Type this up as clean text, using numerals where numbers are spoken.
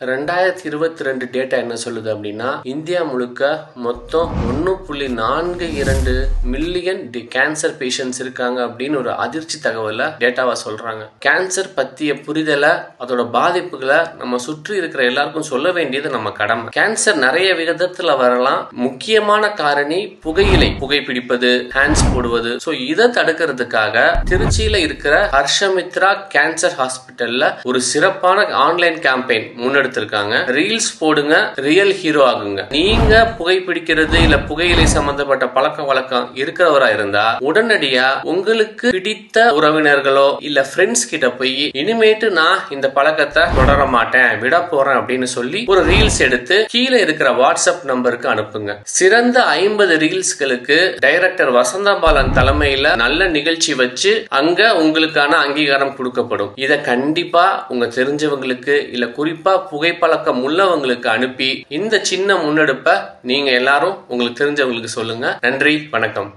2022 data என்ன சொல்லுது அப்படின்னா, இந்தியா முழுக்க மொத்தம் 1.42 மில்லியன் கேன்சர் பேஷண்ட்ஸ் இருக்காங்க அப்படின்னு ஒரு அதிர்ச்சி தகவலை டேட்டாவா சொல்றாங்க. கேன்சர் பத்திய புரிதலை, அதோட பாதிப்புகளை நம்ம சுற்றி இருக்கிற எல்லாருக்கும் சொல்ல வேண்டியது நம்ம கடமை. கேன்சர் நிறைய விதத்துல வரலாம். முக்கியமான காரணி புகைப்பிடிப்பது, ஹேண்ட்ஸ் போடுவது. சோ இதை தடுக்கிறதுக்காக திருச்சியில இருக்கிற ஹர்ஷமித்ரா கேன்சர் ஹாஸ்பிட்டல்ல ஒரு சிறப்பான ஆன்லைன் கேம்பெயின் முன்னெடுத்து ரீல்ஸ் போடுங்க, ரியல் ஹீரோ ஆகுங்க. நீங்க புகைப்பிடிக்கிறது இல்ல புகையிலை சம்பந்தப்பட்ட பழக்க வழக்கம் இருக்கிறவரா இருந்தா உடனடியா உங்களுக்கு பிடித்த உறவினர்களோ இல்ல ஃப்ரெண்ட்ஸ் கிட்ட போய் இனிமேட்டு நான் இந்த பழக்கத்தை தொடர மாட்டேன், விட போறேன் அப்படின்னு சொல்லி ஒரு ரீல்ஸ் எடுத்து கீழே இருக்கிற வாட்ஸ்அப் நம்பருக்கு அனுப்புங்க. சிறந்த 50 ரீல்ஸ்களுக்கு டைரக்டர் வசந்தாபாலன் தலைமையில நல்ல நிகழ்ச்சி வச்சு அங்க உங்களுக்கான அங்கீகாரம் கொடுக்கப்படும். இத கண்டிப்பா உங்க தெரிஞ்சவங்களுக்கு இல்ல குறிப்பா புகைப்பழக்கம் உள்ளவங்களுக்கு அனுப்பி இந்த சின்ன முன்னெடுப்பை நீங்க எல்லாரும் உங்களுக்கு தெரிஞ்சவங்களுக்கு சொல்லுங்க. நன்றி, வணக்கம்.